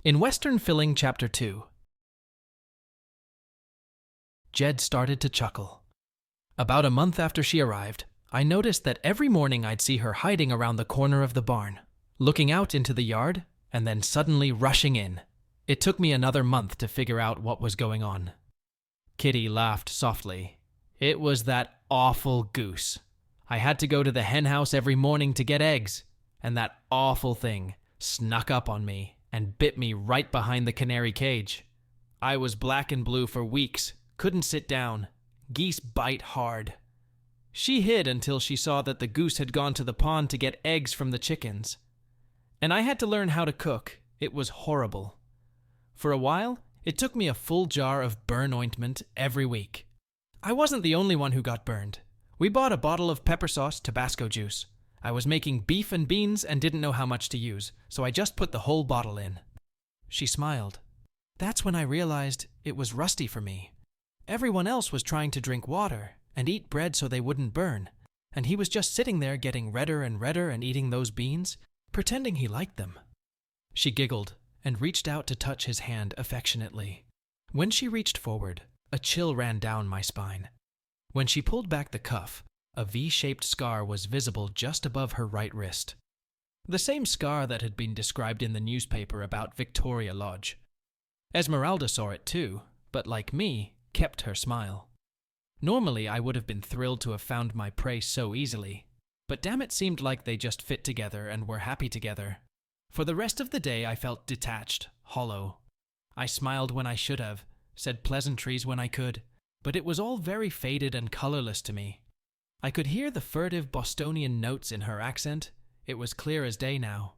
In Western Filling Chapter 2, Jed started to chuckle. About a month after she arrived, I noticed that every morning I'd see her hiding around the corner of the barn, looking out into the yard, and then suddenly rushing in. It took me another month to figure out what was going on. Kitty laughed softly. It was that awful goose. I had to go to the hen house every morning to get eggs, and that awful thing snuck up on me and bit me right behind the canary cage. I was black and blue for weeks, couldn't sit down. Geese bite hard. She hid until she saw that the goose had gone to the pond to get eggs from the chickens. And I had to learn how to cook. It was horrible. For a while, it took me a full jar of burn ointment every week. I wasn't the only one who got burned. We bought a bottle of pepper sauce, Tabasco juice. I was making beef and beans and didn't know how much to use, so I just put the whole bottle in. She smiled. That's when I realized it was rusty for me. Everyone else was trying to drink water and eat bread so they wouldn't burn, and he was just sitting there getting redder and eating those beans, pretending he liked them. She giggled and reached out to touch his hand affectionately. When she reached forward, a chill ran down my spine. When she pulled back the cuff, a V-shaped scar was visible just above her right wrist. The same scar that had been described in the newspaper about Victoria Lodge. Esmeralda saw it too, but like me, kept her smile. Normally, I would have been thrilled to have found my prey so easily, but damn it seemed like they just fit together and were happy together. For the rest of the day, I felt detached, hollow. I smiled when I should have, said pleasantries when I could, but it was all very faded and colorless to me. I could hear the furtive Bostonian notes in her accent. It was clear as day now.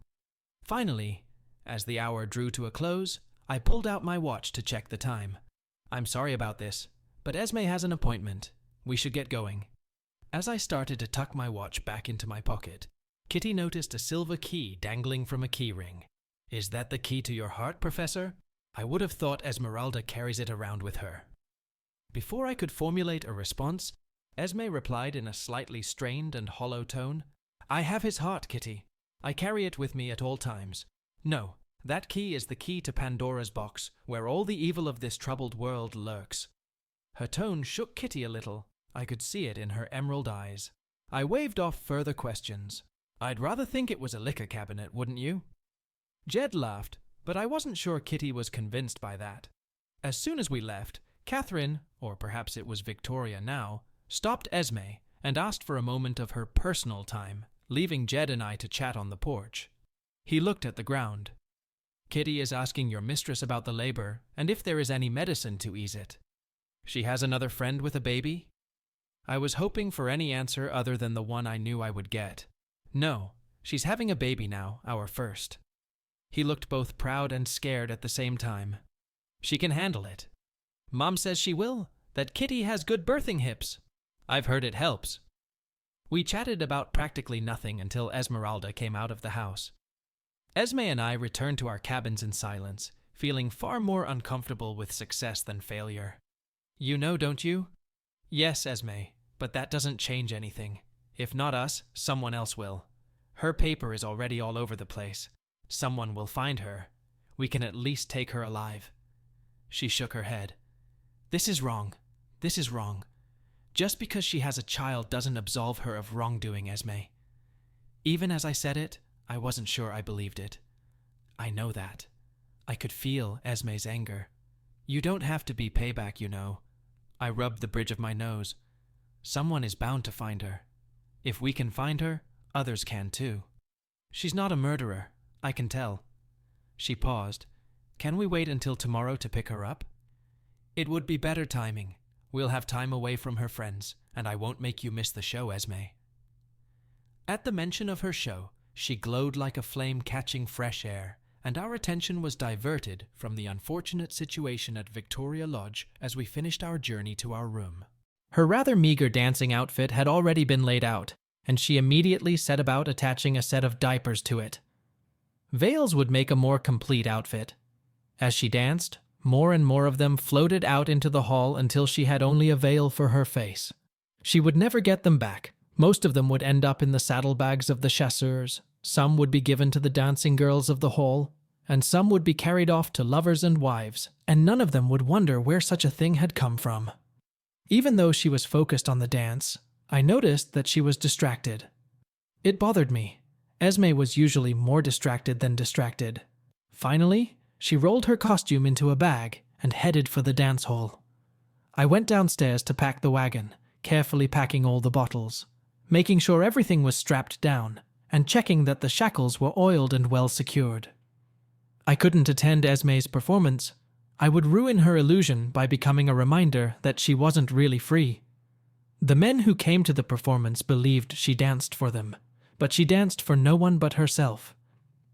Finally, as the hour drew to a close, I pulled out my watch to check the time. I'm sorry about this, but Esme has an appointment. We should get going. As I started to tuck my watch back into my pocket, Kitty noticed a silver key dangling from a key ring. Is that the key to your heart, Professor? I would have thought Esmeralda carries it around with her. Before I could formulate a response, Esme replied in a slightly strained and hollow tone. I have his heart, Kitty. I carry it with me at all times. No, that key is the key to Pandora's box, where all the evil of this troubled world lurks. Her tone shook Kitty a little. I could see it in her emerald eyes. I waved off further questions. I'd rather think it was a liquor cabinet, wouldn't you? Jed laughed, but I wasn't sure Kitty was convinced by that. As soon as we left, Catherine, or perhaps it was Victoria now, stopped Esme and asked for a moment of her personal time, leaving Jed and I to chat on the porch. He looked at the ground. Kitty is asking your mistress about the labor and if there is any medicine to ease it. She has another friend with a baby? I was hoping for any answer other than the one I knew I would get. No, she's having a baby now, our first. He looked both proud and scared at the same time. She can handle it. Mom says she will, that Kitty has good birthing hips. I've heard it helps. We chatted about practically nothing until Esmeralda came out of the house. Esme and I returned to our cabins in silence, feeling far more uncomfortable with success than failure. You know, don't you? Yes, Esme, but that doesn't change anything. If not us, someone else will. Her paper is already all over the place. Someone will find her. We can at least take her alive. She shook her head. This is wrong. This is wrong. Just because she has a child doesn't absolve her of wrongdoing, Esme. Even as I said it, I wasn't sure I believed it. I know that. I could feel Esme's anger. You don't have to be payback, you know. I rubbed the bridge of my nose. Someone is bound to find her. If we can find her, others can too. She's not a murderer, I can tell. She paused. Can we wait until tomorrow to pick her up? It would be better timing. We'll have time away from her friends, and I won't make you miss the show, Esme. At the mention of her show, she glowed like a flame catching fresh air, and our attention was diverted from the unfortunate situation at Victoria Lodge as we finished our journey to our room. Her rather meager dancing outfit had already been laid out, and she immediately set about attaching a set of diapers to it. Veils would make a more complete outfit. As she danced, more and more of them floated out into the hall until she had only a veil for her face. She would never get them back. Most of them would end up in the saddlebags of the chasseurs. Some would be given to the dancing girls of the hall. and some would be carried off to lovers and wives, and none of them would wonder where such a thing had come from. Even though she was focused on the dance, I noticed that she was distracted. It bothered me. Esme was usually more distracted than distracted. Finally, she rolled her costume into a bag and headed for the dance hall. I went downstairs to pack the wagon, carefully packing all the bottles, making sure everything was strapped down, and checking that the shackles were oiled and well secured. I couldn't attend Esme's performance. I would ruin her illusion by becoming a reminder that she wasn't really free. The men who came to the performance believed she danced for them, but she danced for no one but herself.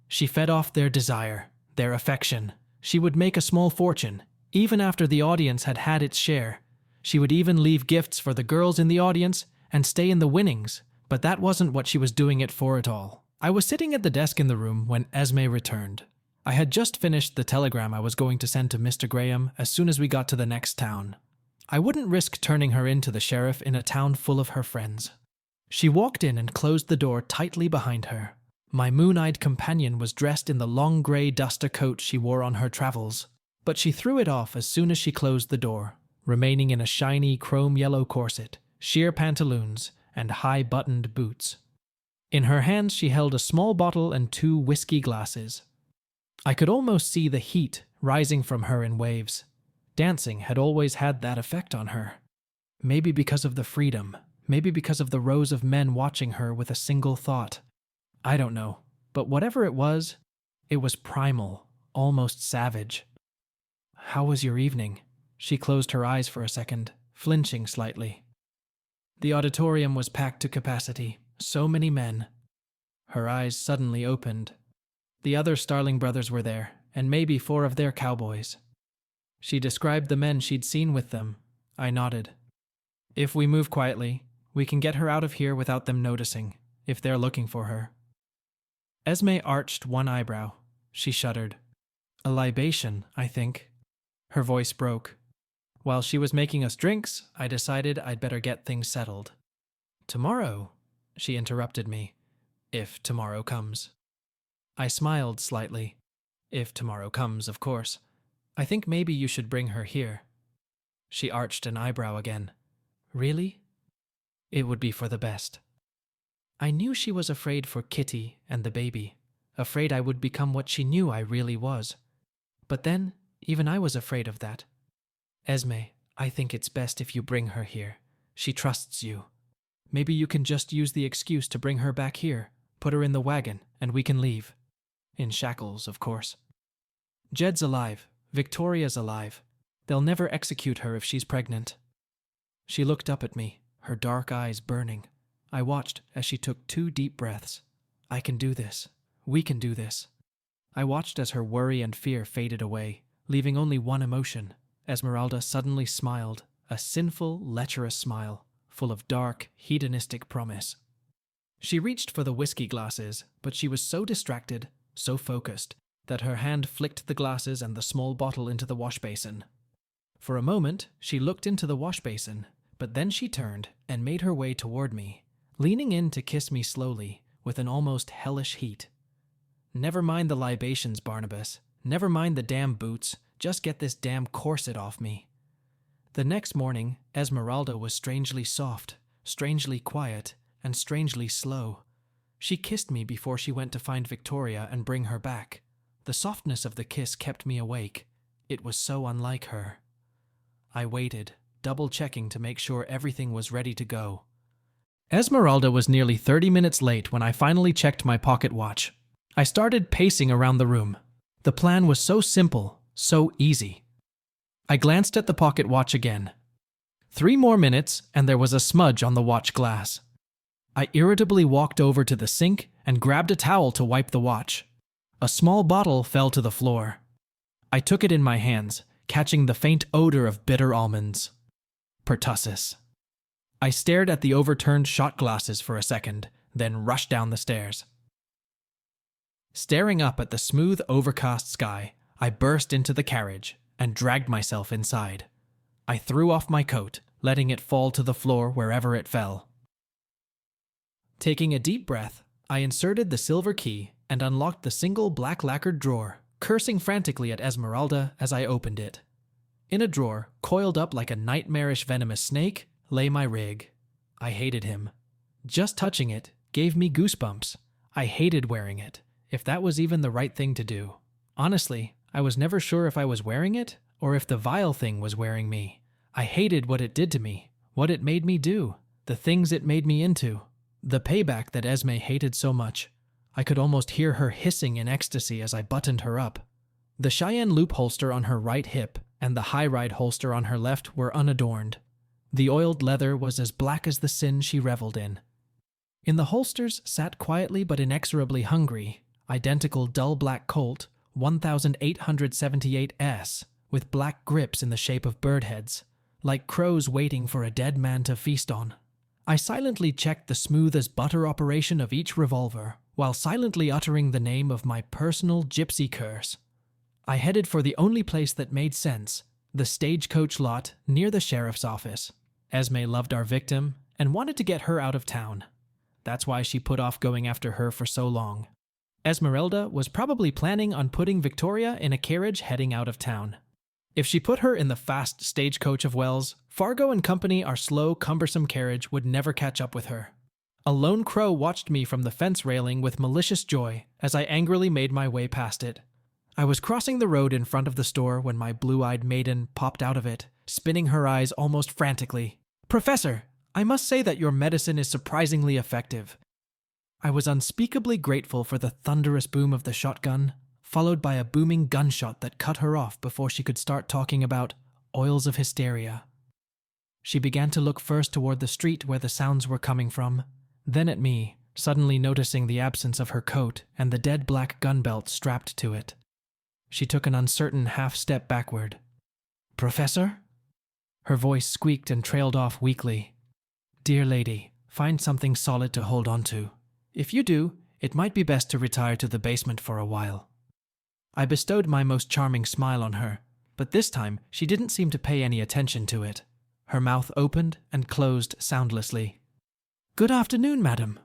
She fed off their desire, their affection. She would make a small fortune, even after the audience had had its share. She would even leave gifts for the girls in the audience and stay in the winnings, but that wasn't what she was doing it for at all. I was sitting at the desk in the room when Esme returned. I had just finished the telegram I was going to send to Mr. Graham as soon as we got to the next town. I wouldn't risk turning her in to the sheriff in a town full of her friends. She walked in and closed the door tightly behind her. My moon-eyed companion was dressed in the long grey duster coat she wore on her travels, but she threw it off as soon as she closed the door, remaining in a shiny chrome-yellow corset, sheer pantaloons, and high-buttoned boots. In her hands she held a small bottle and 2 whiskey glasses. I could almost see the heat rising from her in waves. Dancing had always had that effect on her. Maybe because of the freedom, maybe because of the rows of men watching her with a single thought. I don't know, but whatever it was primal, almost savage. "How was your evening?" She closed her eyes for a second, flinching slightly. The auditorium was packed to capacity, so many men. Her eyes suddenly opened. The other Starling brothers were there, and maybe 4 of their cowboys. She described the men she'd seen with them. I nodded. "If we move quietly, we can get her out of here without them noticing, if they're looking for her." Esme arched one eyebrow. She shuddered. "A libation, I think." Her voice broke. While she was making us drinks, I decided I'd better get things settled. "Tomorrow," she interrupted me. "If tomorrow comes." I smiled slightly. "If tomorrow comes, of course. I think maybe you should bring her here." She arched an eyebrow again. "Really?" "It would be for the best." I knew she was afraid for Kitty and the baby, afraid I would become what she knew I really was. But then, even I was afraid of that. "Esme, I think it's best if you bring her here. She trusts you. Maybe you can just use the excuse to bring her back here, put her in the wagon, and we can leave. In shackles, of course. Jed's alive. Victoria's alive. They'll never execute her if she's pregnant." She looked up at me, her dark eyes burning. I watched as she took 2 deep breaths. "I can do this. We can do this." I watched as her worry and fear faded away, leaving only one emotion. Esmeralda suddenly smiled, a sinful, lecherous smile, full of dark, hedonistic promise. She reached for the whiskey glasses, but she was so distracted, so focused, that her hand flicked the glasses and the small bottle into the wash basin. For a moment, she looked into the wash basin, but then she turned and made her way toward me, leaning in to kiss me slowly, with an almost hellish heat. "Never mind the libations, Barnabas. Never mind the damn boots. Just get this damn corset off me." The next morning, Esmeralda was strangely soft, strangely quiet, and strangely slow. She kissed me before she went to find Victoria and bring her back. The softness of the kiss kept me awake. It was so unlike her. I waited, double-checking to make sure everything was ready to go. Esmeralda was nearly 30 minutes late when I finally checked my pocket watch. I started pacing around the room. The plan was so simple, so easy. I glanced at the pocket watch again. 3 more minutes and there was a smudge on the watch glass. I irritably walked over to the sink and grabbed a towel to wipe the watch. A small bottle fell to the floor. I took it in my hands, catching the faint odor of bitter almonds. Pertussis. I stared at the overturned shot glasses for a second, then rushed down the stairs. Staring up at the smooth, overcast sky, I burst into the carriage and dragged myself inside. I threw off my coat, letting it fall to the floor wherever it fell. Taking a deep breath, I inserted the silver key and unlocked the single black lacquered drawer, cursing frantically at Esmeralda as I opened it. In a drawer, coiled up like a nightmarish venomous snake, lay my rig. I hated him. Just touching it gave me goosebumps. I hated wearing it, if that was even the right thing to do. Honestly, I was never sure if I was wearing it or if the vile thing was wearing me. I hated what it did to me, what it made me do, the things it made me into. The payback that Esme hated so much. I could almost hear her hissing in ecstasy as I buttoned her up. The Cheyenne loop holster on her right hip and the high-ride holster on her left were unadorned. The oiled leather was as black as the sin she reveled in. In the holsters sat quietly but inexorably hungry, identical dull black Colt 1878S with black grips in the shape of bird heads, like crows waiting for a dead man to feast on. I silently checked the smooth-as-butter operation of each revolver, while silently uttering the name of my personal gypsy curse. I headed for the only place that made sense, the stagecoach lot near the sheriff's office. Esme loved our victim and wanted to get her out of town. That's why she put off going after her for so long. Esmeralda was probably planning on putting Victoria in a carriage heading out of town. If she put her in the fast stagecoach of Wells, Fargo and Company, our slow, cumbersome carriage, would never catch up with her. A lone crow watched me from the fence railing with malicious joy as I angrily made my way past it. I was crossing the road in front of the store when my blue-eyed maiden popped out of it, spinning her eyes almost frantically. "Professor, I must say that your medicine is surprisingly effective." I was unspeakably grateful for the thunderous boom of the shotgun, followed by a booming gunshot that cut her off before she could start talking about oils of hysteria. She began to look first toward the street where the sounds were coming from, then at me, suddenly noticing the absence of her coat and the dead black gun belt strapped to it. She took an uncertain half-step backward. "Professor?" Her voice squeaked and trailed off weakly. "Dear lady, find something solid to hold on to. If you do, it might be best to retire to the basement for a while." I bestowed my most charming smile on her, but this time she didn't seem to pay any attention to it. Her mouth opened and closed soundlessly. "Good afternoon, madam."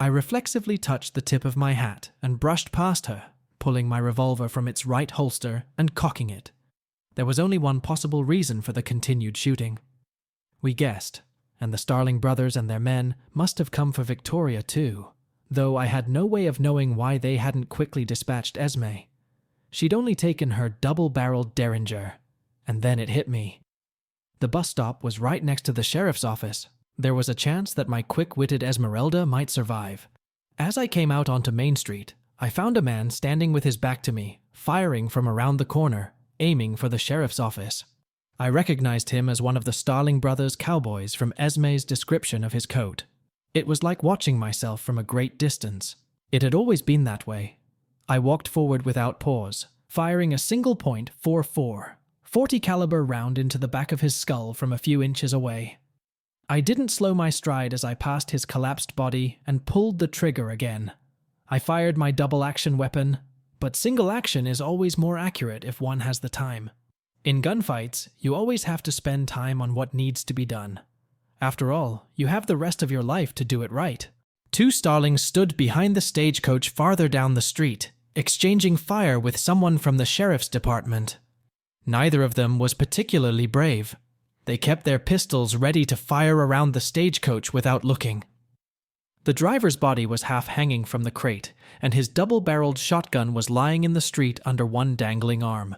I reflexively touched the tip of my hat and brushed past her, pulling my revolver from its right holster and cocking it. There was only one possible reason for the continued shooting. We guessed, and the Starling brothers and their men must have come for Victoria too, though I had no way of knowing why they hadn't quickly dispatched Esme. She'd only taken her double-barreled Derringer, and then it hit me. The bus stop was right next to the sheriff's office. There was a chance that my quick-witted Esmeralda might survive. As I came out onto Main Street, I found a man standing with his back to me, firing from around the corner, aiming for the sheriff's office. I recognized him as one of the Starling brothers' cowboys from Esme's description of his coat. It was like watching myself from a great distance. It had always been that way. I walked forward without pause, firing a single-point 4.4, 40 caliber round into the back of his skull from a few inches away. I didn't slow my stride as I passed his collapsed body and pulled the trigger again. I fired my double-action weapon, but single action is always more accurate if one has the time. In gunfights, you always have to spend time on what needs to be done. After all, you have the rest of your life to do it right. Two Starlings stood behind the stagecoach farther down the street, exchanging fire with someone from the sheriff's department. Neither of them was particularly brave. They kept their pistols ready to fire around the stagecoach without looking. The driver's body was half hanging from the crate, and his double-barreled shotgun was lying in the street under one dangling arm.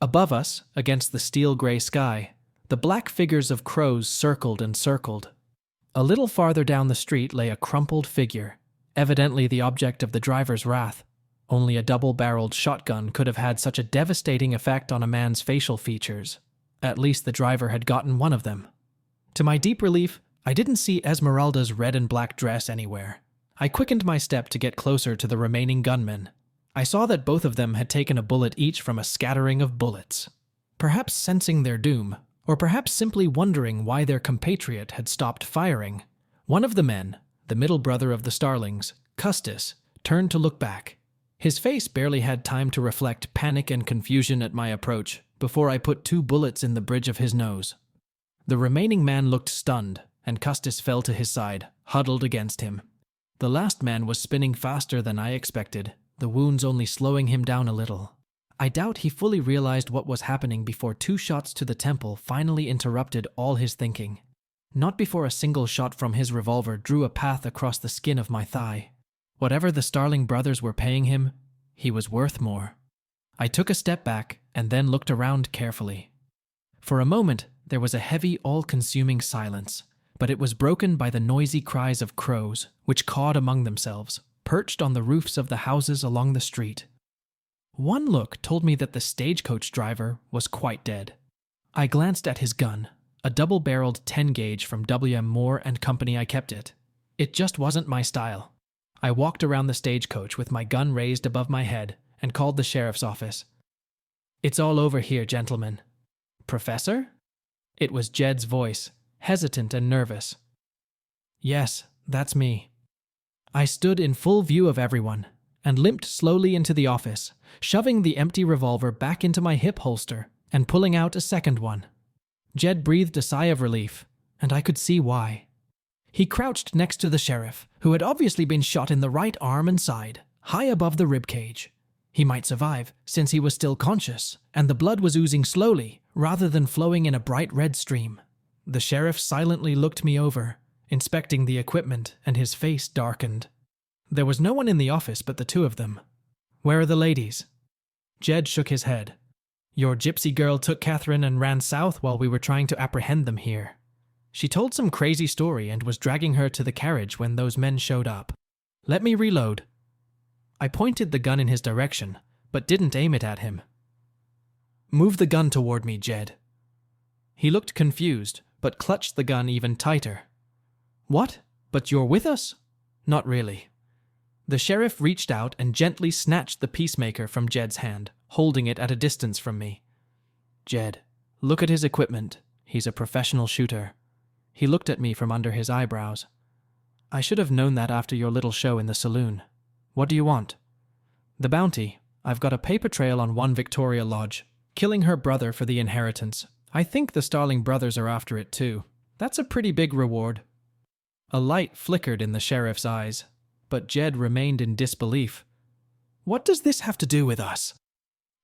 Above us, against the steel-gray sky, the black figures of crows circled and circled. A little farther down the street lay a crumpled figure, evidently the object of the driver's wrath. Only a double-barreled shotgun could have had such a devastating effect on a man's facial features. At least the driver had gotten one of them. To my deep relief, I didn't see Esmeralda's red and black dress anywhere. I quickened my step to get closer to the remaining gunmen. I saw that both of them had taken a bullet each from a scattering of bullets. Perhaps sensing their doom, or perhaps simply wondering why their compatriot had stopped firing. One of the men, the middle brother of the Starlings, Custis, turned to look back. His face barely had time to reflect panic and confusion at my approach before I put 2 bullets in the bridge of his nose. The remaining man looked stunned, and Custis fell to his side, huddled against him. The last man was spinning faster than I expected, the wounds only slowing him down a little. I doubt he fully realized what was happening before 2 shots to the temple finally interrupted all his thinking. Not before a single shot from his revolver drew a path across the skin of my thigh. Whatever the Starling brothers were paying him, he was worth more. I took a step back and then looked around carefully. For a moment, there was a heavy, all-consuming silence, but it was broken by the noisy cries of crows, which cawed among themselves, perched on the roofs of the houses along the street. One look told me that the stagecoach driver was quite dead. I glanced at his gun, a double-barreled 10-gauge from W.M. Moore and Company. I kept it. It just wasn't my style. I walked around the stagecoach with my gun raised above my head and called the sheriff's office. "It's all over here, gentlemen." "Professor?" It was Jed's voice, hesitant and nervous. "Yes, that's me." I stood in full view of everyone and limped slowly into the office, shoving the empty revolver back into my hip holster and pulling out a second one. Jed breathed a sigh of relief, and I could see why. He crouched next to the sheriff, who had obviously been shot in the right arm and side, high above the ribcage. He might survive, since he was still conscious, and the blood was oozing slowly, rather than flowing in a bright red stream. The sheriff silently looked me over, inspecting the equipment, and his face darkened. There was no one in the office but the 2 of them. "Where are the ladies?" Jed shook his head. "Your gypsy girl took Catherine and ran south while we were trying to apprehend them here. She told some crazy story and was dragging her to the carriage when those men showed up. Let me reload." I pointed the gun in his direction, but didn't aim it at him. "Move the gun toward me, Jed." He looked confused, but clutched the gun even tighter. "What? But you're with us?" "Not really." The sheriff reached out and gently snatched the peacemaker from Jed's hand, holding it at a distance from me. "Jed, look at his equipment. He's a professional shooter." He looked at me from under his eyebrows. "I should have known that after your little show in the saloon. What do you want?" "The bounty. I've got a paper trail on one Victoria Lodge, killing her brother for the inheritance. I think the Starling brothers are after it too. That's a pretty big reward." A light flickered in the sheriff's eyes, but Jed remained in disbelief. "What does this have to do with us?"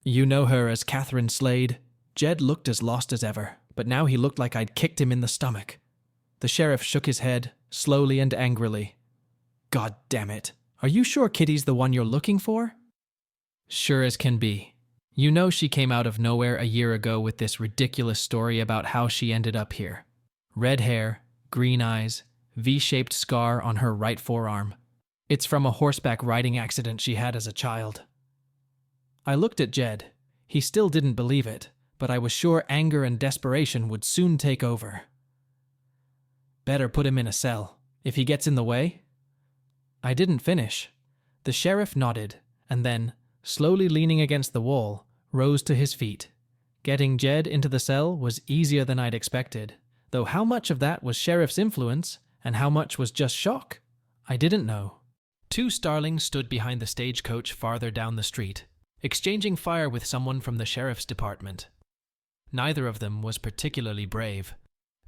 "You know her as Catherine Slade." Jed looked as lost as ever, but now he looked like I'd kicked him in the stomach. The sheriff shook his head, slowly and angrily. "God damn it. Are you sure Kitty's the one you're looking for?" "Sure as can be. You know she came out of nowhere a year ago with this ridiculous story about how she ended up here. Red hair, green eyes, V-shaped scar on her right forearm. It's from a horseback riding accident she had as a child." I looked at Jed. He still didn't believe it, but I was sure anger and desperation would soon take over. "Better put him in a cell. If he gets in the way." I didn't finish. The sheriff nodded, and then, slowly leaning against the wall, rose to his feet. Getting Jed into the cell was easier than I'd expected, though how much of that was sheriff's influence and how much was just shock, I didn't know. 2 Starlings stood behind the stagecoach farther down the street, exchanging fire with someone from the sheriff's department. Neither of them was particularly brave.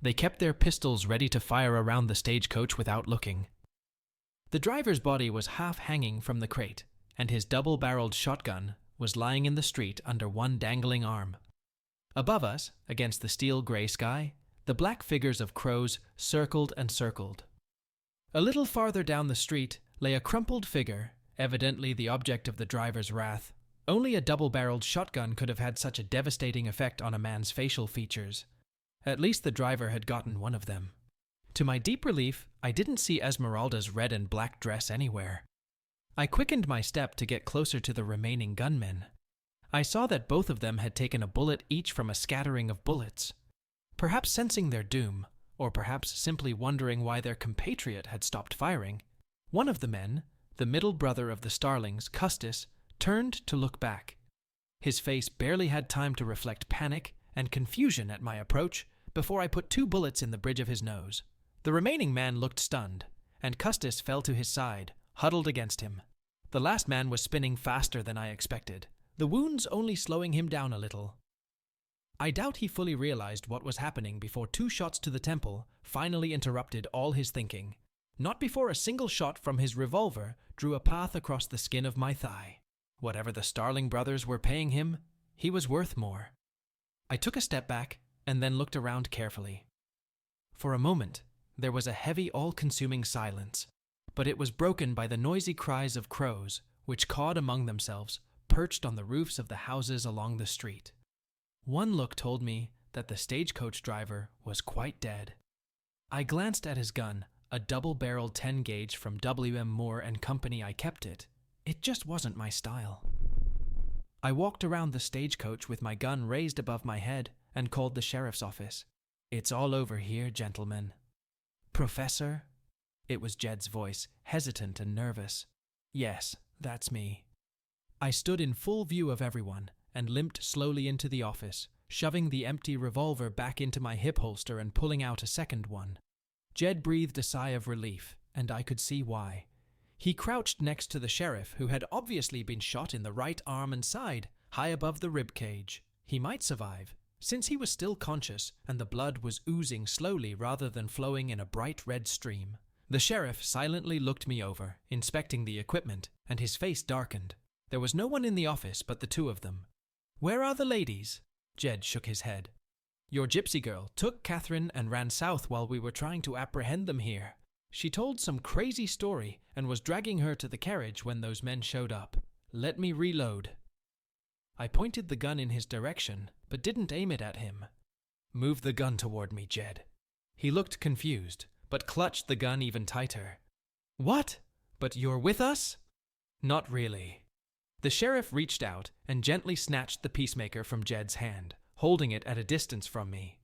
They kept their pistols ready to fire around the stagecoach without looking. The driver's body was half hanging from the crate, and his double-barreled shotgun was lying in the street under one dangling arm. Above us, against the steel-gray sky, the black figures of crows circled and circled. A little farther down the street lay a crumpled figure, evidently the object of the driver's wrath. Only a double-barreled shotgun could have had such a devastating effect on a man's facial features. At least the driver had gotten one of them. To my deep relief, I didn't see Esmeralda's red and black dress anywhere. I quickened my step to get closer to the remaining gunmen. I saw that both of them had taken a bullet each from a scattering of bullets. Perhaps sensing their doom, or perhaps simply wondering why their compatriot had stopped firing, one of the men, the middle brother of the Starlings, Custis, turned to look back. His face barely had time to reflect panic and confusion at my approach before I put 2 bullets in the bridge of his nose. The remaining man looked stunned, and Custis fell to his side, huddled against him. The last man was spinning faster than I expected, the wounds only slowing him down a little. I doubt he fully realized what was happening before 2 shots to the temple finally interrupted all his thinking. Not before a single shot from his revolver drew a path across the skin of my thigh. Whatever the Starling brothers were paying him, he was worth more. I took a step back and then looked around carefully. For a moment, there was a heavy, all-consuming silence, but it was broken by the noisy cries of crows, which cawed among themselves, perched on the roofs of the houses along the street. One look told me that the stagecoach driver was quite dead. I glanced at his gun, a double-barreled 10-gauge from W.M. Moore and Company. I kept it. It just wasn't my style. I walked around the stagecoach with my gun raised above my head and called the sheriff's office. "It's all over here, gentlemen." "Professor?" It was Jed's voice, hesitant and nervous. "Yes, that's me." I stood in full view of everyone and limped slowly into the office, shoving the empty revolver back into my hip holster and pulling out a second one. Jed breathed a sigh of relief, and I could see why. He crouched next to the sheriff, who had obviously been shot in the right arm and side, high above the rib cage. He might survive, since he was still conscious and the blood was oozing slowly rather than flowing in a bright red stream. The sheriff silently looked me over, inspecting the equipment, and his face darkened. There was no one in the office but the two of them. "Where are the ladies?" Jed shook his head. "Your gypsy girl took Catherine and ran south while we were trying to apprehend them here. She told some crazy story and was dragging her to the carriage when those men showed up. Let me reload." I pointed the gun in his direction, but didn't aim it at him. "Move the gun toward me, Jed." He looked confused, but clutched the gun even tighter. "What? But you're with us?" "Not really." The sheriff reached out and gently snatched the peacemaker from Jed's hand, holding it at a distance from me.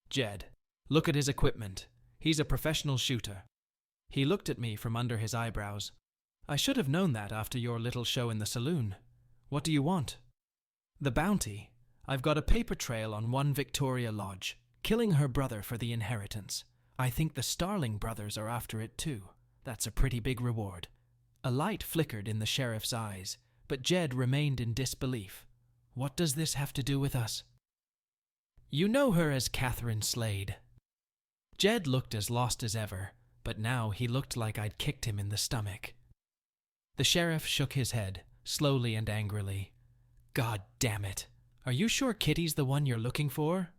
"Jed, look at his equipment. He's a professional shooter." He looked at me from under his eyebrows. "I should have known that after your little show in the saloon. What do you want?" "The bounty. I've got a paper trail on one Victoria Lodge, killing her brother for the inheritance. I think the Starling brothers are after it too. That's a pretty big reward." A light flickered in the sheriff's eyes, but Jed remained in disbelief. "What does this have to do with us?" "You know her as Catherine Slade." Jed looked as lost as ever, but now he looked like I'd kicked him in the stomach. The sheriff shook his head, slowly and angrily. "God damn it. Are you sure Kitty's the one you're looking for?"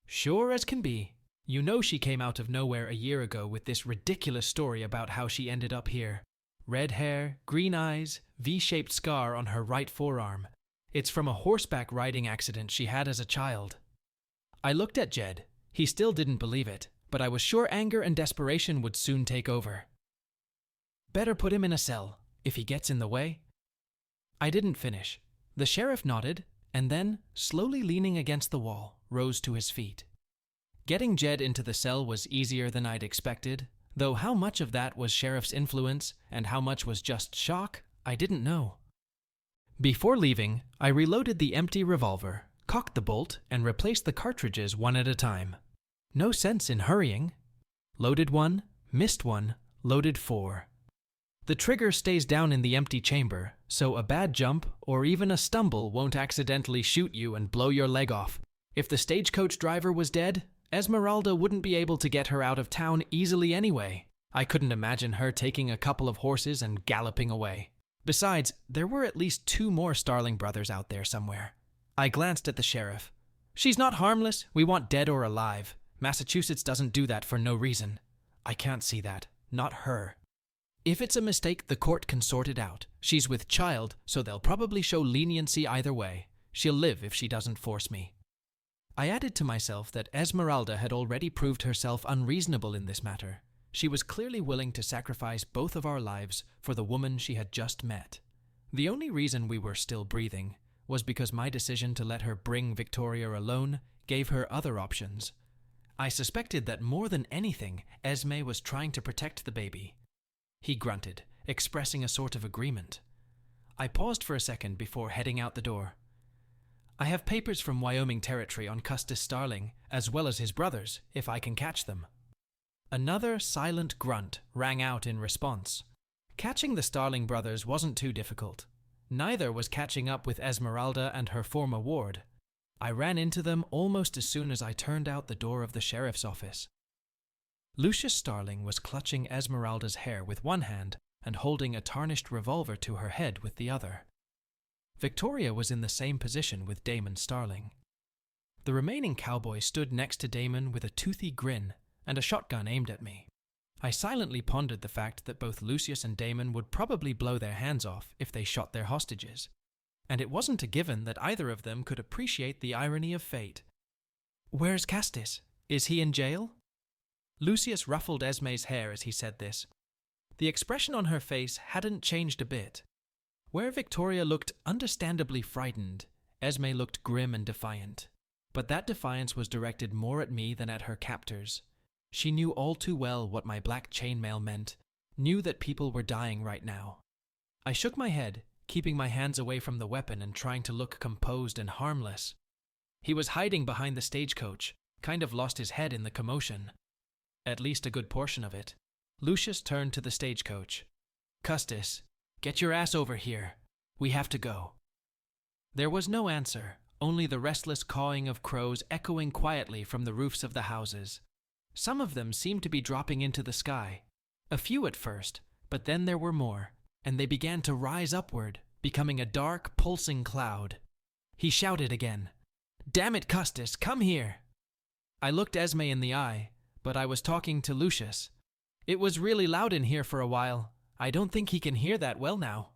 "Sure as can be. You know she came out of nowhere a year ago with this ridiculous story about how she ended up here. Red hair, green eyes, V-shaped scar on her right forearm. It's from a horseback riding accident she had as a child." I looked at Jed. He still didn't believe it, but I was sure anger and desperation would soon take over. "Better put him in a cell, if he gets in the way." I didn't finish. The sheriff nodded, and then, slowly leaning against the wall, rose to his feet. Getting Jed into the cell was easier than I'd expected, though how much of that was sheriff's influence and how much was just shock, I didn't know. Before leaving, I reloaded the empty revolver, cocked the bolt, and replaced the cartridges one at a time. No sense in hurrying. Loaded one, missed one, loaded 4. The trigger stays down in the empty chamber, so a bad jump or even a stumble won't accidentally shoot you and blow your leg off. If the stagecoach driver was dead, Esmeralda wouldn't be able to get her out of town easily anyway. I couldn't imagine her taking a couple of horses and galloping away. Besides, there were at least 2 more Starling brothers out there somewhere. I glanced at the sheriff. "She's not harmless. We want dead or alive. Massachusetts doesn't do that for no reason." "I can't see that. Not her." "If it's a mistake, the court can sort it out. She's with child, so they'll probably show leniency either way. She'll live if she doesn't force me." I added to myself that Esmeralda had already proved herself unreasonable in this matter. She was clearly willing to sacrifice both of our lives for the woman she had just met. The only reason we were still breathing was because my decision to let her bring Victoria alone gave her other options. I suspected that more than anything, Esme was trying to protect the baby. He grunted, expressing a sort of agreement. I paused for a second before heading out the door. "I have papers from Wyoming Territory on Custis Starling, as well as his brothers, if I can catch them." Another silent grunt rang out in response. Catching the Starling brothers wasn't too difficult. Neither was catching up with Esmeralda and her former ward. I ran into them almost as soon as I turned out the door of the sheriff's office. Lucius Starling was clutching Esmeralda's hair with one hand and holding a tarnished revolver to her head with the other. Victoria was in the same position with Damon Starling. The remaining cowboy stood next to Damon with a toothy grin and a shotgun aimed at me. I silently pondered the fact that both Lucius and Damon would probably blow their hands off if they shot their hostages, and it wasn't a given that either of them could appreciate the irony of fate. "Where's Castis? Is he in jail?" Lucius ruffled Esme's hair as he said this. The expression on her face hadn't changed a bit. Where Victoria looked understandably frightened, Esme looked grim and defiant. But that defiance was directed more at me than at her captors. She knew all too well what my black chainmail meant, knew that people were dying right now. I shook my head, keeping my hands away from the weapon and trying to look composed and harmless. He was hiding behind the stagecoach, kind of lost his head in the commotion. At least a good portion of it. Lucius turned to the stagecoach. "Custis, get your ass over here. We have to go." There was no answer, only the restless cawing of crows echoing quietly from the roofs of the houses. Some of them seemed to be dropping into the sky. A few at first, but then there were more, and they began to rise upward, becoming a dark, pulsing cloud. He shouted again, "Damn it, Custis, come here!" I looked Esme in the eye, but I was talking to Lucius. "It was really loud in here for a while. I don't think he can hear that well now."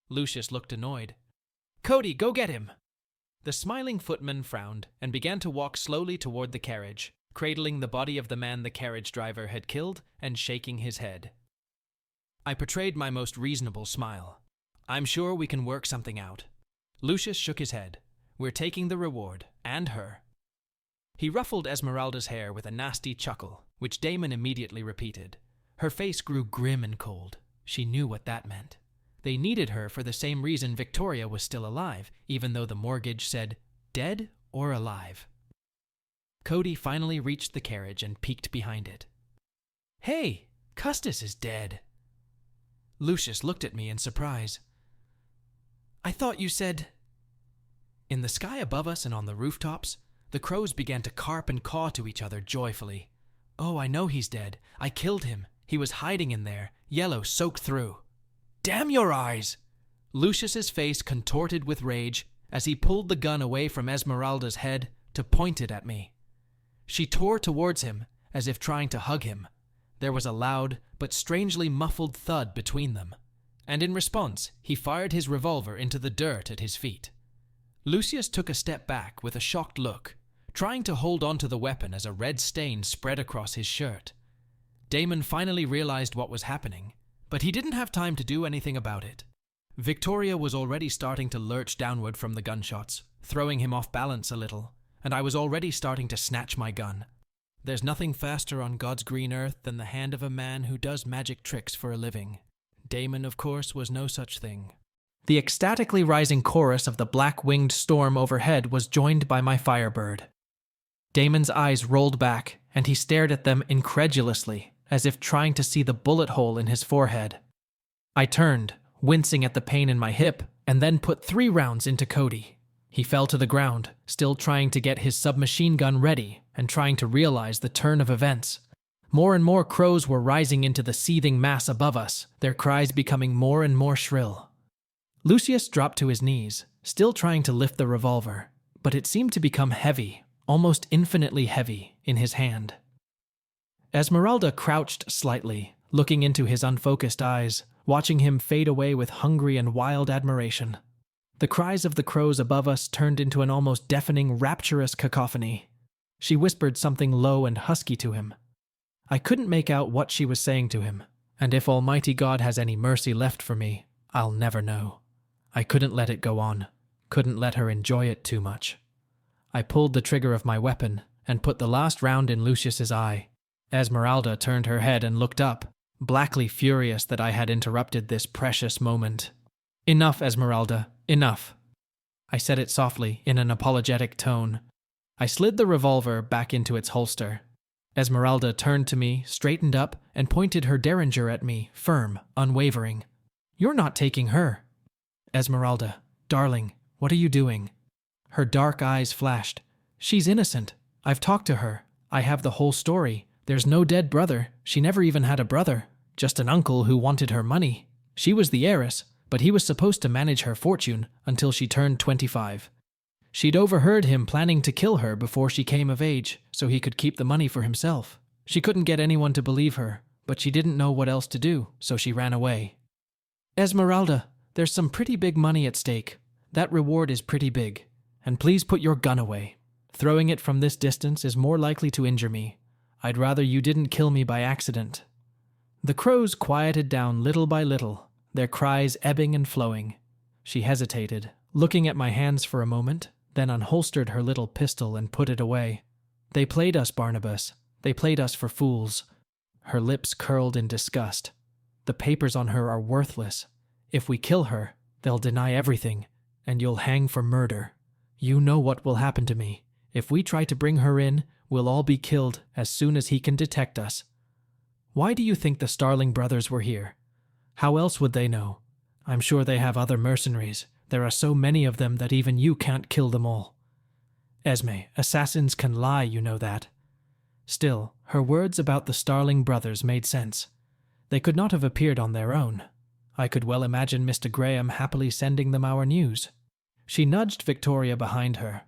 Lucius looked annoyed. "Cody, go get him!" The smiling footman frowned and began to walk slowly toward the carriage, cradling the body of the man the carriage driver had killed and shaking his head. I portrayed my most reasonable smile. "I'm sure we can work something out." Lucius shook his head. "We're taking the reward, and her." He ruffled Esmeralda's hair with a nasty chuckle, which Damon immediately repeated. Her face grew grim and cold. She knew what that meant. They needed her for the same reason Victoria was still alive, even though the mortgage said, dead or alive. Cody finally reached the carriage and peeked behind it. "Hey, Custis is dead." Lucius looked at me in surprise. "I thought you said—" In the sky above us and on the rooftops, the crows began to carp and caw to each other joyfully. "Oh, I know he's dead. I killed him. He was hiding in there, yellow soaked through." "Damn your eyes!" Lucius's face contorted with rage as he pulled the gun away from Esmeralda's head to point it at me. She tore towards him, as if trying to hug him. There was a loud but strangely muffled thud between them, and in response, he fired his revolver into the dirt at his feet. Lucius took a step back with a shocked look, trying to hold onto the weapon as a red stain spread across his shirt. Damon finally realized what was happening, but he didn't have time to do anything about it. Victoria was already starting to lurch downward from the gunshots, throwing him off balance a little, and I was already starting to snatch my gun. There's nothing faster on God's green earth than the hand of a man who does magic tricks for a living. Damon, of course, was no such thing. The ecstatically rising chorus of the black-winged storm overhead was joined by my Firebird. Damon's eyes rolled back, and he stared at them incredulously, as if trying to see the bullet hole in his forehead. I turned, wincing at the pain in my hip, and then put 3 rounds into Cody. He fell to the ground, still trying to get his submachine gun ready and trying to realize the turn of events. More and more crows were rising into the seething mass above us, their cries becoming more and more shrill. Lucius dropped to his knees, still trying to lift the revolver, but it seemed to become heavy, almost infinitely heavy, in his hand. Esmeralda crouched slightly, looking into his unfocused eyes, watching him fade away with hungry and wild admiration. The cries of the crows above us turned into an almost deafening, rapturous cacophony. She whispered something low and husky to him. I couldn't make out what she was saying to him, and if Almighty God has any mercy left for me, I'll never know. I couldn't let it go on, couldn't let her enjoy it too much. I pulled the trigger of my weapon and put the last round in Lucius's eye. Esmeralda turned her head and looked up, blackly furious that I had interrupted this precious moment. "Enough, Esmeralda, enough." I said it softly, in an apologetic tone. I slid the revolver back into its holster. Esmeralda turned to me, straightened up, and pointed her derringer at me, firm, unwavering. "You're not taking her." "Esmeralda, darling, what are you doing?" Her dark eyes flashed. "She's innocent. I've talked to her. I have the whole story. There's no dead brother. She never even had a brother. Just an uncle who wanted her money. She was the heiress, but he was supposed to manage her fortune until she turned 25. She'd overheard him planning to kill her before she came of age, so he could keep the money for himself. She couldn't get anyone to believe her, but she didn't know what else to do, so she ran away. Esmeralda, there's some pretty big money at stake. That reward is pretty big. And please put your gun away. Throwing it from this distance is more likely to injure me. I'd rather you didn't kill me by accident. The crows quieted down little by little, their cries ebbing and flowing. She hesitated, looking at my hands for a moment, then unholstered her little pistol and put it away. They played us, Barnabas. They played us for fools. Her lips curled in disgust. The papers on her are worthless. If we kill her, they'll deny everything, and you'll hang for murder. You know what will happen to me. If we try to bring her in, we'll all be killed as soon as he can detect us. Why do you think the Starling brothers were here? How else would they know? I'm sure they have other mercenaries. There are so many of them that even you can't kill them all. Esme, assassins can lie, you know that. Still, her words about the Starling brothers made sense. They could not have appeared on their own. I could well imagine Mr. Graham happily sending them our news. She nudged Victoria behind her.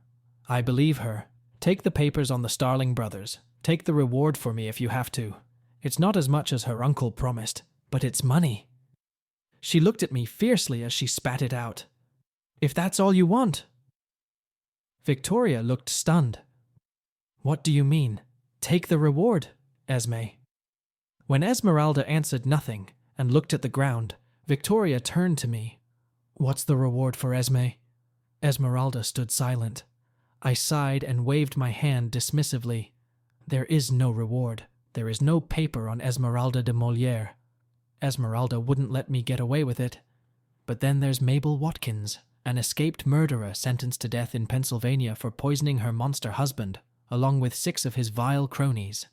I believe her. Take the papers on the Starling brothers. Take the reward for me if you have to. It's not as much as her uncle promised, but it's money. She looked at me fiercely as she spat it out. If that's all you want. Victoria looked stunned. What do you mean? Take the reward, Esme. When Esmeralda answered nothing and looked at the ground, Victoria turned to me. What's the reward for Esme? Esmeralda stood silent. I sighed and waved my hand dismissively. There is no reward. There is no paper on Esmeralda de Molière. Esmeralda wouldn't let me get away with it. But then there's Mabel Watkins, an escaped murderer sentenced to death in Pennsylvania for poisoning her monster husband, along with 6 of his vile cronies.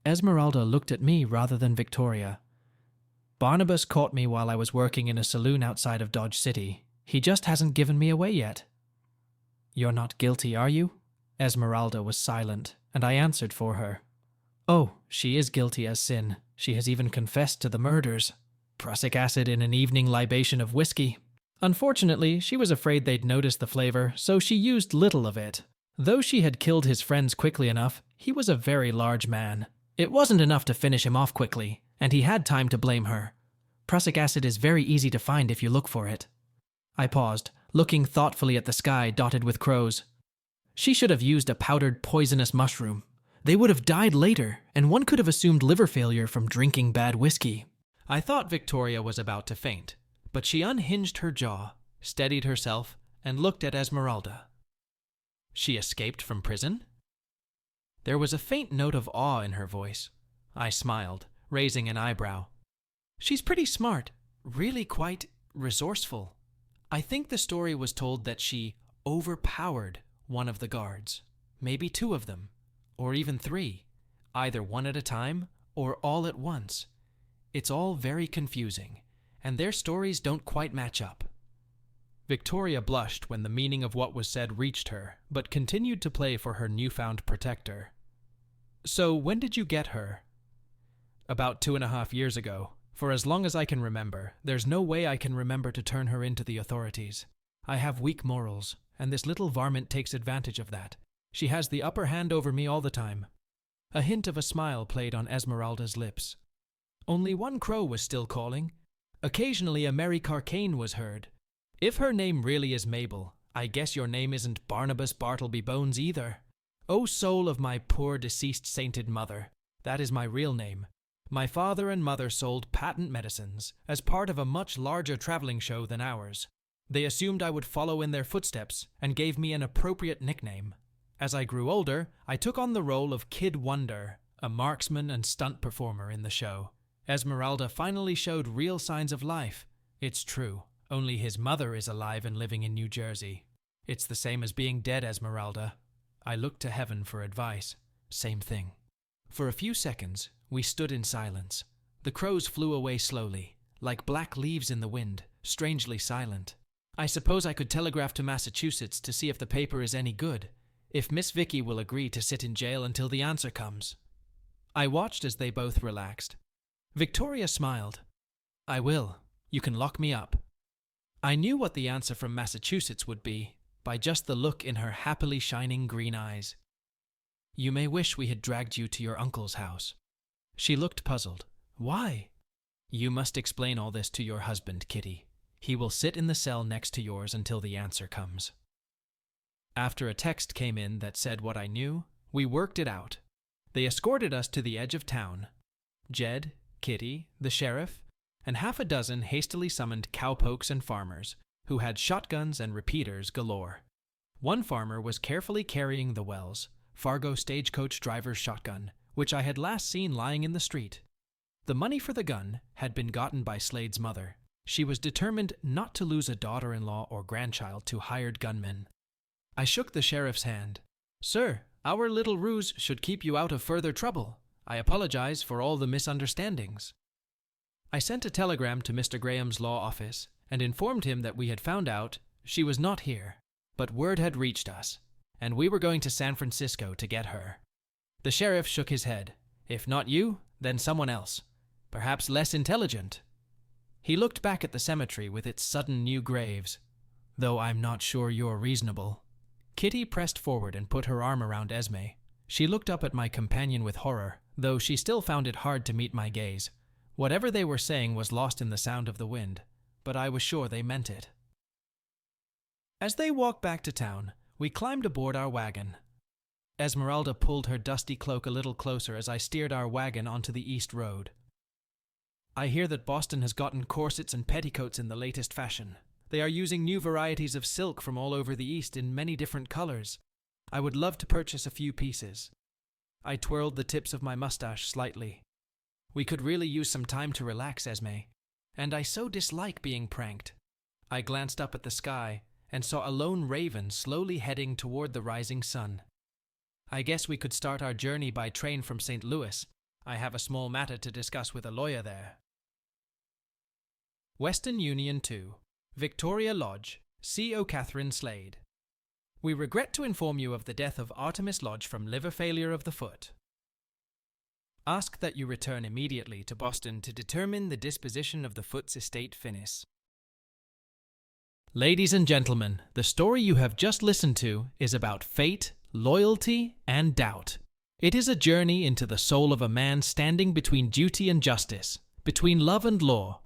Esmeralda looked at me rather than Victoria. Barnabas caught me while I was working in a saloon outside of Dodge City. He just hasn't given me away yet. You're not guilty, are you? Esmeralda was silent, and I answered for her. Oh, she is guilty as sin. She has even confessed to the murders. Prussic acid in an evening libation of whiskey. Unfortunately, she was afraid they'd notice the flavor, so she used little of it. Though she had killed his friends quickly enough, he was a very large man. It wasn't enough to finish him off quickly, and he had time to blame her. Prussic acid is very easy to find if you look for it. I paused, looking thoughtfully at the sky dotted with crows. She should have used a powdered poisonous mushroom. They would have died later, and one could have assumed liver failure from drinking bad whiskey. I thought Victoria was about to faint, but she unhinged her jaw, steadied herself, and looked at Esmeralda. She escaped from prison? There was a faint note of awe in her voice. I smiled, raising an eyebrow. She's pretty smart, really quite resourceful. I think the story was told that she overpowered one of the guards, maybe 2 of them, or even 3, either one at a time or all at once. It's all very confusing, and their stories don't quite match up. Victoria blushed when the meaning of what was said reached her, but continued to play for her newfound protector. So when did you get her? About 2.5 years ago. For as long as I can remember, there's no way I can remember to turn her into the authorities. I have weak morals, and this little varmint takes advantage of that. She has the upper hand over me all the time. A hint of a smile played on Esmeralda's lips. Only one crow was still calling. Occasionally a merry carcane was heard. If her name really is Mabel, I guess your name isn't Barnabas Bartleby Bones either. O soul of my poor deceased sainted mother, that is my real name. My father and mother sold patent medicines as part of a much larger traveling show than ours. They assumed I would follow in their footsteps and gave me an appropriate nickname. As I grew older, I took on the role of Kid Wonder, a marksman and stunt performer in the show. Esmeralda finally showed real signs of life. It's true, only his mother is alive and living in New Jersey. It's the same as being dead, Esmeralda. I looked to heaven for advice. Same thing. For a few seconds, we stood in silence. The crows flew away slowly, like black leaves in the wind, strangely silent. I suppose I could telegraph to Massachusetts to see if the paper is any good, if Miss Vicky will agree to sit in jail until the answer comes. I watched as they both relaxed. Victoria smiled. I will. You can lock me up. I knew what the answer from Massachusetts would be, by just the look in her happily shining green eyes. You may wish we had dragged you to your uncle's house. She looked puzzled. Why? You must explain all this to your husband, Kitty. He will sit in the cell next to yours until the answer comes. After a text came in that said what I knew, we worked it out. They escorted us to the edge of town. Jed, Kitty, the sheriff, and half a dozen hastily summoned cowpokes and farmers, who had shotguns and repeaters galore. One farmer was carefully carrying the Wells, Fargo stagecoach driver's shotgun, which I had last seen lying in the street. The money for the gun had been gotten by Slade's mother. She was determined not to lose a daughter-in-law or grandchild to hired gunmen. I shook the sheriff's hand. Sir, our little ruse should keep you out of further trouble. I apologize for all the misunderstandings. I sent a telegram to Mr. Graham's law office and informed him that we had found out she was not here, but word had reached us, and we were going to San Francisco to get her. The sheriff shook his head. If not you, then someone else, perhaps less intelligent. He looked back at the cemetery with its sudden new graves. Though I'm not sure you're reasonable. Kitty pressed forward and put her arm around Esme. She looked up at my companion with horror, though she still found it hard to meet my gaze. Whatever they were saying was lost in the sound of the wind, but I was sure they meant it. As they walked back to town, we climbed aboard our wagon. Esmeralda pulled her dusty cloak a little closer as I steered our wagon onto the east road. I hear that Boston has gotten corsets and petticoats in the latest fashion. They are using new varieties of silk from all over the east in many different colors. I would love to purchase a few pieces. I twirled the tips of my mustache slightly. We could really use some time to relax, Esme, and I so dislike being pranked. I glanced up at the sky and saw a lone raven slowly heading toward the rising sun. I guess we could start our journey by train from St. Louis. I have a small matter to discuss with a lawyer there. Western Union 2, Victoria Lodge, C.O. Catherine Slade. We regret to inform you of the death of Artemis Lodge from liver failure of the foot. Ask that you return immediately to Boston to determine the disposition of the foot's estate finis. Ladies and gentlemen, the story you have just listened to is about fate, loyalty, and doubt. It is a journey into the soul of a man standing between duty and justice, between love and law.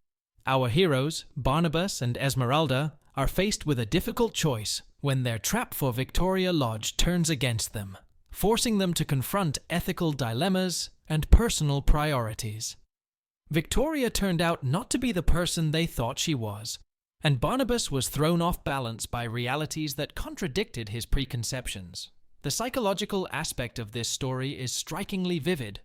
Our heroes, Barnabas and Esmeralda, are faced with a difficult choice when their trap for Victoria Lodge turns against them, forcing them to confront ethical dilemmas and personal priorities. Victoria turned out not to be the person they thought she was, and Barnabas was thrown off balance by realities that contradicted his preconceptions. The psychological aspect of this story is strikingly vivid.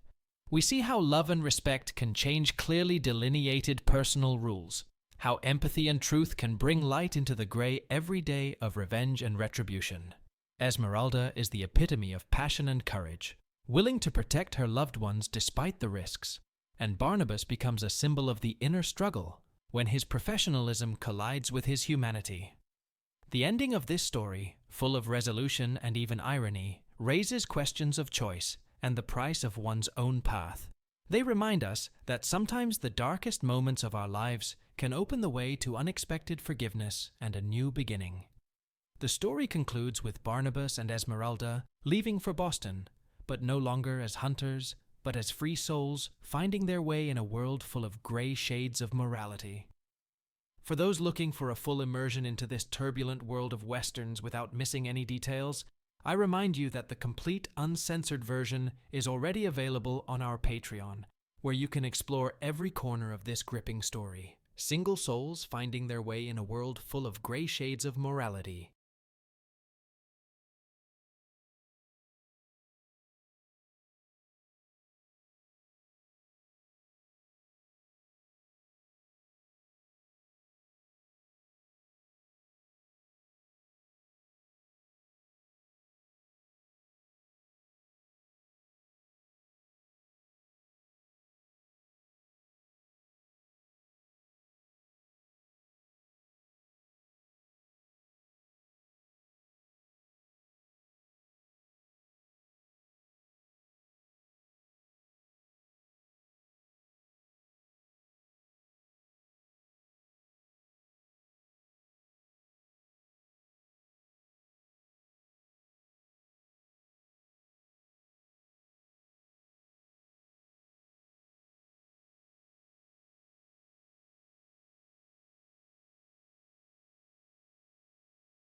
We see how love and respect can change clearly delineated personal rules, how empathy and truth can bring light into the gray every day of revenge and retribution. Esmeralda is the epitome of passion and courage, willing to protect her loved ones despite the risks, and Barnabas becomes a symbol of the inner struggle when his professionalism collides with his humanity. The ending of this story, full of resolution and even irony, raises questions of choice and the price of one's own path. They remind us that sometimes the darkest moments of our lives can open the way to unexpected forgiveness and a new beginning. The story concludes with Barnabas and Esmeralda leaving for Boston, but no longer as hunters, but as free souls finding their way in a world full of gray shades of morality. For those looking for a full immersion into this turbulent world of westerns without missing any details, I remind you that the complete uncensored version is already available on our Patreon, where you can explore every corner of this gripping story. Single souls finding their way in a world full of gray shades of morality.